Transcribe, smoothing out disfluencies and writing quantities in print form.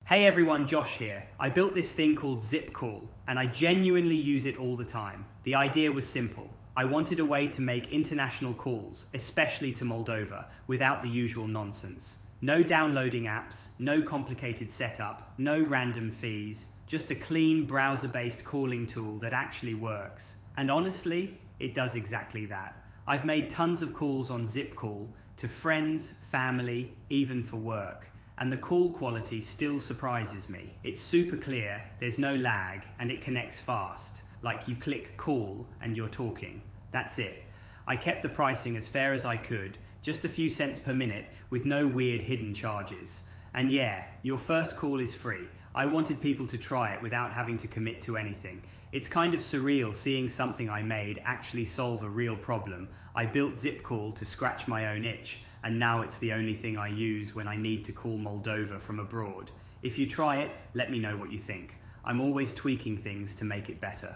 Hey everyone, Josh here. I built this thing called ZippCall, and I genuinely use it all the time. The idea was simple. I wanted a way to make international calls, especially to Moldova, without the usual nonsense. No downloading apps, no complicated setup, no random fees, just a clean browser-based calling tool that actually works. And honestly, it does exactly that. I've made tons of calls on ZippCall to friends, family, even for work. And the call quality still surprises me. It's super clear, there's no lag, and it connects fast. Like you click call and you're talking. That's it. I kept the pricing as fair as I could, just a few cents per minute with no weird hidden charges. And yeah, your first call is free. I wanted people to try it without having to commit to anything. It's kind of surreal seeing something I made actually solve a real problem. I built ZippCall to scratch my own itch, and now it's the only thing I use when I need to call Moldova from abroad. If you try it, let me know what you think. I'm always tweaking things to make it better.